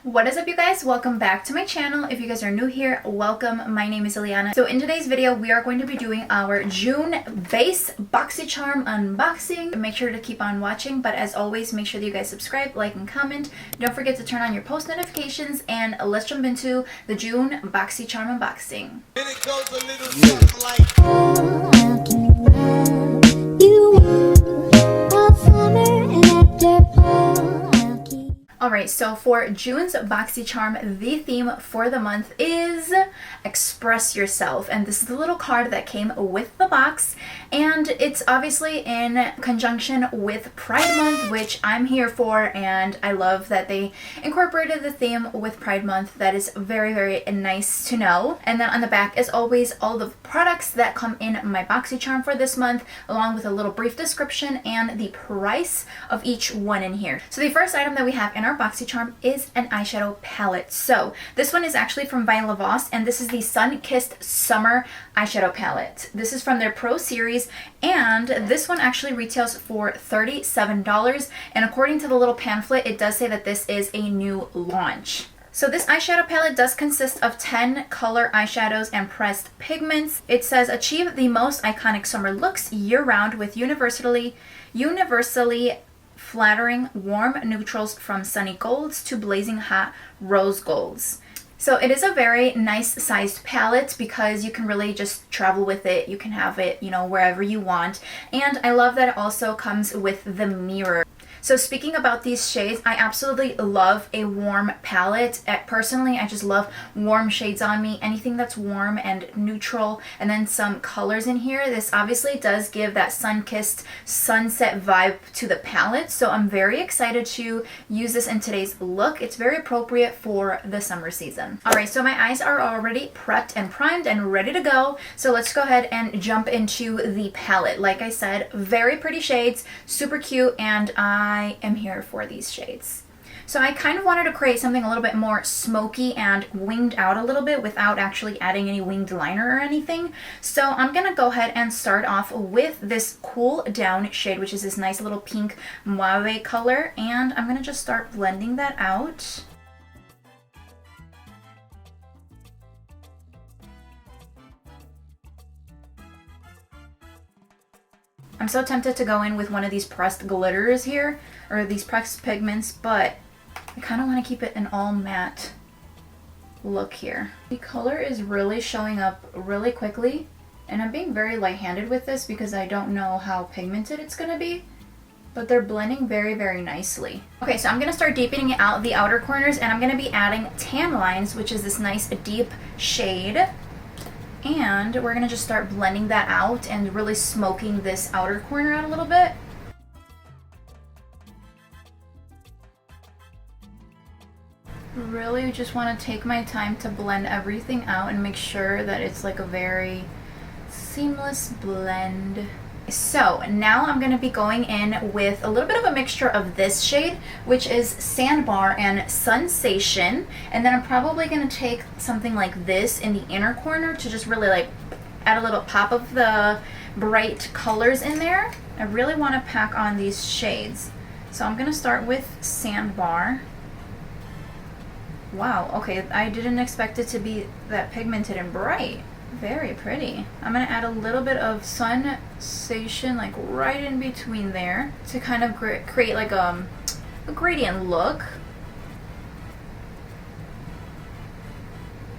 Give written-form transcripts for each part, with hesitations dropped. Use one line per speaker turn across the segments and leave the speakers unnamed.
What is up, you guys? Welcome back to my channel. If you guys are new here, welcome. My name is Iliana. So in today's video, we are going to be doing our June base Boxycharm unboxing. Make sure to keep on watching, but as always, make sure that you guys subscribe, like, and comment. Don't forget to turn on your post notifications, and let's jump into the June Boxycharm unboxing.
And it goes a little something like
Alright, so for June's Boxycharm, the theme for the month is Express Yourself. And this is the little card that came with the box. And it's obviously in conjunction with Pride Month, which I'm here for. And I love that they incorporated the theme with Pride Month. That is very, very nice to know. And then on the back, as always, all the products that come in my Boxycharm for this month, along with a little brief description and the price of each one in here. So the first item that we have in our Boxycharm is an eyeshadow palette. So this one is actually from Voss, and this is the Sunkissed Summer Eyeshadow Palette. This is from their Pro Series, and this one actually retails for $37. And according to the little pamphlet, it does say that this is a new launch. So this eyeshadow palette does consist of 10 color eyeshadows and pressed pigments. It says achieve the most iconic summer looks year-round with universally flattering warm neutrals from sunny golds to blazing hot rose golds. So it is a very nice sized palette because you can really just travel with it. You can have it, you know, wherever you want. And I love that it also comes with the mirror. So speaking about these shades, I absolutely love a warm palette. Personally, I just love warm shades on me. Anything that's warm and neutral, and then some colors in here. This obviously does give that sun-kissed sunset vibe to the palette. So I'm very excited to use this in today's look. It's very appropriate for the summer season. All right, so my eyes are already prepped and primed and ready to go. So let's go ahead and jump into the palette. Like I said, very pretty shades, super cute, and I am here for these shades. So I kind of wanted to create something a little bit more smoky and winged out a little bit without actually adding any winged liner or anything. So I'm going to go ahead and start off with this Cool Down shade, which is this nice little pink mauve color. And I'm going to just start blending that out. I'm so tempted to go in with one of these pressed glitters here, or these pressed pigments, but I kind of want to keep it an all matte look here. The color is really showing up really quickly, and I'm being very light-handed with this because I don't know how pigmented it's going to be, but they're blending very, very nicely. Okay, so I'm going to start deepening out the outer corners, and I'm going to be adding Tan Lines, which is this nice deep shade. And we're gonna just start blending that out and really smoking this outer corner out a little bit. Really just want to take my time to blend everything out and make sure that it's like a very seamless blend. So now I'm going to be going in with a little bit of a mixture of this shade, which is Sandbar and Sensation. And then I'm probably going to take something like this in the inner corner to just really like add a little pop of the bright colors in there. I really want to pack on these shades. So I'm going to start with Sandbar. Wow, okay, I didn't expect it to be that pigmented and bright. Very pretty. I'm going to add a little bit of Sensation like right in between there to kind of create like a gradient look.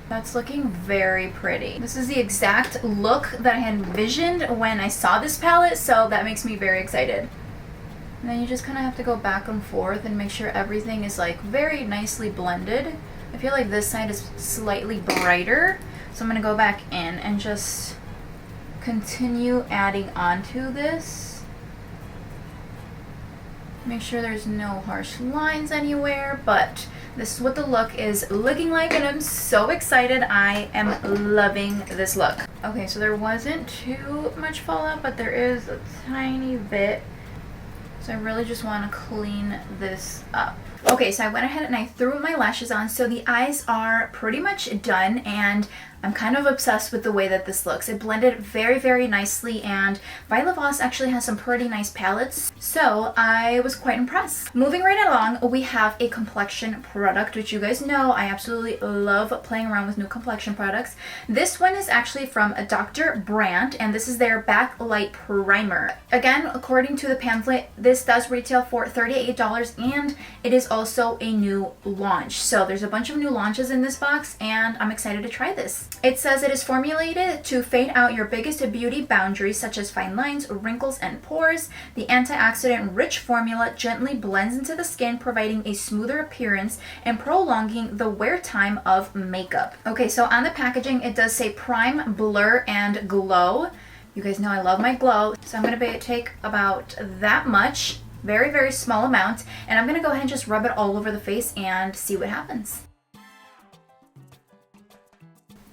That's looking very pretty. This is the exact look that I had envisioned when I saw this palette, so that makes me very excited. And then you just kind of have to go back and forth and make sure everything is like very nicely blended. I feel like this side is slightly brighter. So I'm going to go back in and just continue adding onto this. Make sure there's no harsh lines anywhere, but this is what the look is looking like, and I'm so excited. I am loving this look. Okay, so there wasn't too much fallout, but there is a tiny bit. So I really just want to clean this up. Okay, so I went ahead and I threw my lashes on. So the eyes are pretty much done, and I'm kind of obsessed with the way that this looks. It blended very, very nicely, and Violet Voss actually has some pretty nice palettes, so I was quite impressed. Moving right along, we have a complexion product, which you guys know I absolutely love playing around with new complexion products. This one is actually from Dr. Brandt, and this is their Backlight Primer. Again, according to the pamphlet, this does retail for $38, and it is also a new launch. So there's a bunch of new launches in this box, and I'm excited to try this. It says it is formulated to fade out your biggest beauty boundaries, such as fine lines, wrinkles, and pores. The antioxidant-rich formula gently blends into the skin, providing a smoother appearance and prolonging the wear time of makeup. Okay, so on the packaging, it does say prime, blur, and glow. You guys know I love my glow, so I'm going to take about that much, very, very small amount, and I'm going to go ahead and just rub it all over the face and see what happens.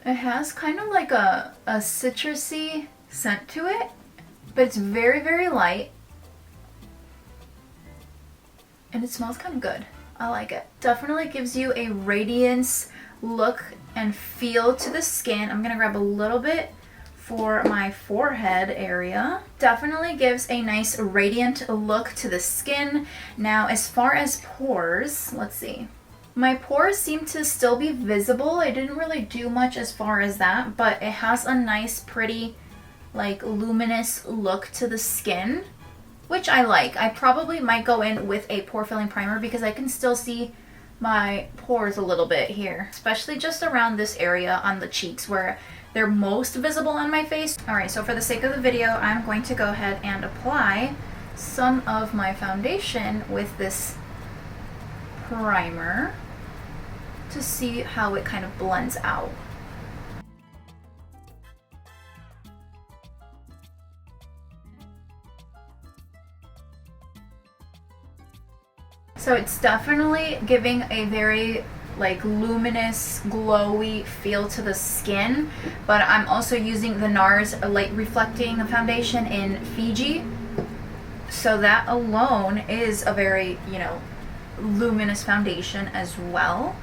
It has kind of like a citrusy scent to it, but it's very, very light. And it smells kind of good. I like it. Definitely gives you a radiance look and feel to the skin. I'm gonna grab a little bit for my forehead area. Definitely gives a nice radiant look to the skin. Now, as far as pores, let's see. My pores seem to still be visible. I didn't really do much as far as that, but it has a nice, pretty, like, luminous look to the skin, which I like. I probably might go in with a pore filling primer because I can still see my pores a little bit here, especially just around this area on the cheeks where they're most visible on my face. All right, so for the sake of the video, I'm going to go ahead and apply some of my foundation with this primer to see how it kind of blends out. So it's definitely giving a very like luminous, glowy feel to the skin, but I'm also using the NARS Light Reflecting Foundation in Fiji. So that alone is a very, you know, luminous foundation as well,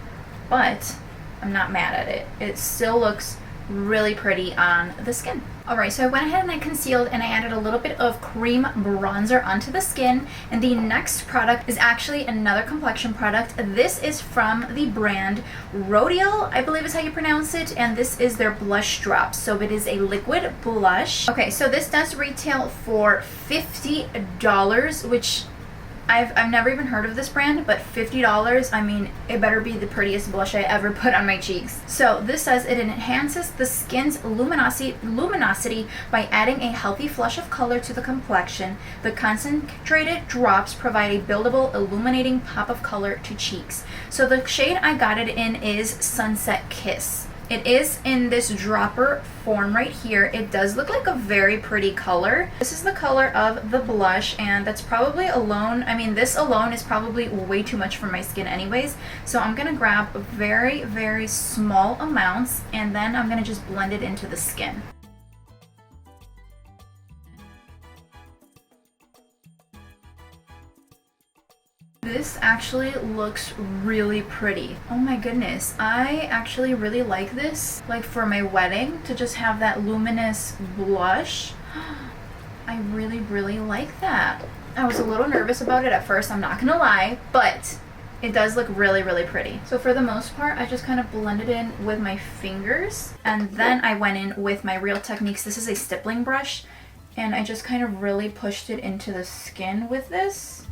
but I'm not mad at it. It still looks really pretty on the skin. Alright, so I went ahead and I concealed and I added a little bit of cream bronzer onto the skin, and the next product is actually another complexion product. This is from the brand Rodial, I believe is how you pronounce it, and this is their blush drop. So it is a liquid blush. Okay, so this does retail for $50, which I've never even heard of this brand, but $50, I mean, it better be the prettiest blush I ever put on my cheeks. So this says it enhances the skin's luminosity by adding a healthy flush of color to the complexion. The concentrated drops provide a buildable, illuminating pop of color to cheeks. So the shade I got it in is Sunset Kiss. It is in this dropper form right here. It does look like a very pretty color. This is the color of the blush, and that's probably alone, I mean, this alone is probably way too much for my skin anyways. So I'm gonna grab very, very small amounts, and then I'm gonna just blend it into the skin. This actually looks really pretty. Oh my goodness, I actually really like this, like for my wedding, to just have that luminous blush. I really, really like that. I was a little nervous about it at first, I'm not gonna lie, but it does look really, really pretty. So for the most part, I just kind of blended in with my fingers, and then I went in with my Real Techniques. This is a stippling brush, and I just kind of really pushed it into the skin with this.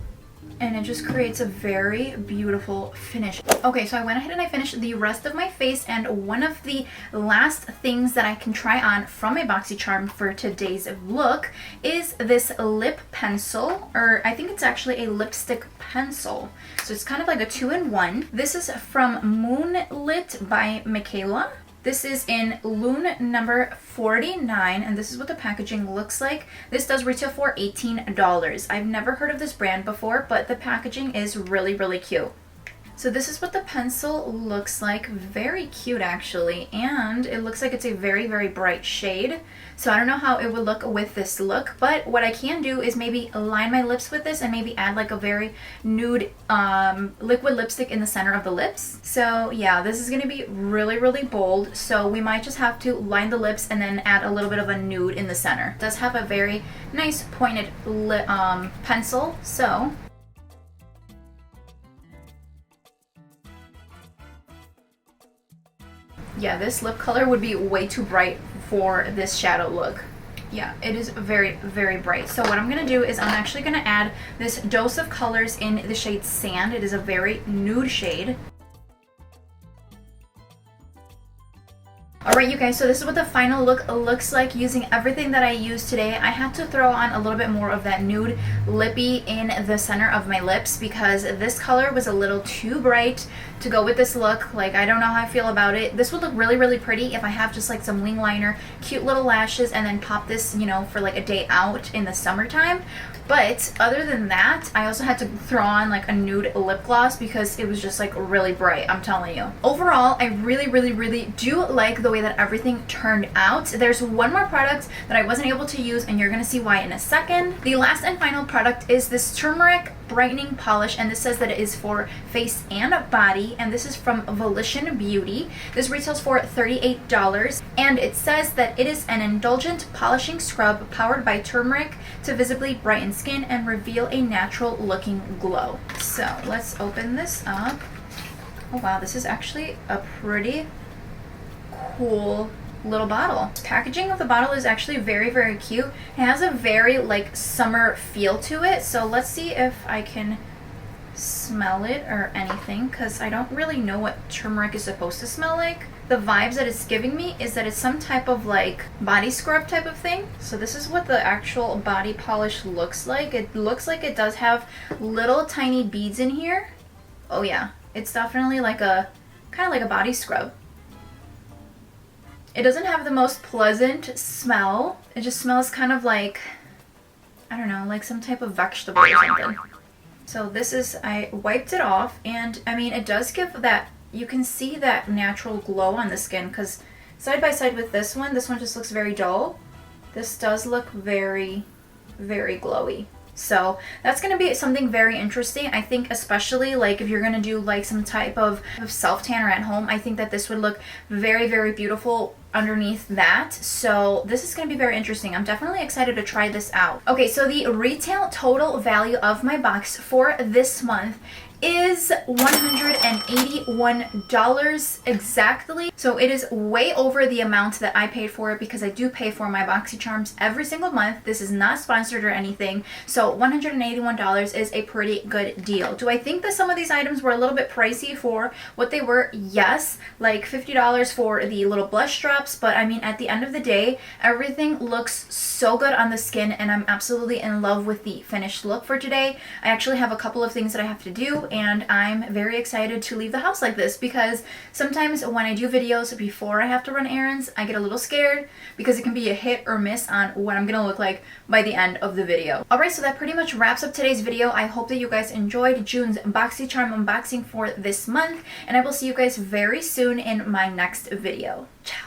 And it just creates a very beautiful finish. Okay, so I went ahead and I finished the rest of my face, and one of the last things that I can try on from my Boxycharm for today's look is this lip pencil, or I think it's actually a lipstick pencil. So it's kind of like a 2-in-1. This is from Moonlit by Mikaela. This is in Loon number 49, and this is what the packaging looks like. This does retail for $18. I've never heard of this brand before, but the packaging is really, really cute. So this is what the pencil looks like. Very cute actually, and it looks like it's a very, very bright shade. So I don't know how it would look with this look, but what I can do is maybe line my lips with this and maybe add like a very nude liquid lipstick in the center of the lips. So yeah, this is gonna be really, really bold. So we might just have to line the lips and then add a little bit of a nude in the center. It does have a very nice pointed pencil, so yeah, this lip color would be way too bright for this shadow look. Yeah, it is very, very bright. So what I'm going to do is I'm actually going to add this dose of colors in the shade Sand. It is a very nude shade. Alright you guys, so this is what the final look looks like using everything that I used today. I had to throw on a little bit more of that nude lippy in the center of my lips because this color was a little too bright to go with this look. Like, I don't know how I feel about it. This would look really, really pretty if I have just like some wing liner, cute little lashes, and then pop this, you know, for like a day out in the summertime. But other than that, I also had to throw on like a nude lip gloss because it was just like really bright, I'm telling you. Overall, I really, really, really do like the way that everything turned out. There's one more product that I wasn't able to use and you're gonna see why in a second. The last and final product is this Turmeric brightening polish, and this says that it is for face and body, and this is from Volition Beauty. This retails for $38, and it says that it is an indulgent polishing scrub powered by turmeric to visibly brighten skin and reveal a natural looking glow. So let's open this up. Oh wow, this is actually a pretty cool little bottle. The packaging of the bottle is actually very, very cute. It has a very like summer feel to it. So let's see if I can smell it or anything, because I don't really know what turmeric is supposed to smell like. The vibes that it's giving me is that it's some type of like body scrub type of thing. So this is what the actual body polish looks like. It looks like it does have little tiny beads in here. Oh yeah, it's definitely like a kind of like a body scrub. It doesn't have the most pleasant smell. It just smells kind of like, I don't know, like some type of vegetable or something. So this is, I wiped it off, and I mean, it does give that, you can see that natural glow on the skin, because side by side with this one just looks very dull. This does look very, very glowy. So that's going to be something very interesting. I think especially like if you're going to do like some type of self-tanner at home, I think that this would look very, very beautiful underneath that. So this is going to be very interesting. I'm definitely excited to try this out. Okay, so the retail total value of my box for this month is $181 exactly. So it is way over the amount that I paid for it, because I do pay for my Boxycharms every single month. This is not sponsored or anything. So $181 is a pretty good deal. Do I think that some of these items were a little bit pricey for what they were? Yes, like $50 for the little blush drops, but I mean, at the end of the day, everything looks so good on the skin, and I'm absolutely in love with the finished look for today. I actually have a couple of things that I have to do, and I'm very excited to leave the house like this, because sometimes when I do videos before I have to run errands, I get a little scared because it can be a hit or miss on what I'm gonna look like by the end of the video. Alright, so that pretty much wraps up today's video. I hope that you guys enjoyed June's Boxycharm unboxing for this month, and I will see you guys very soon in my next video. Ciao!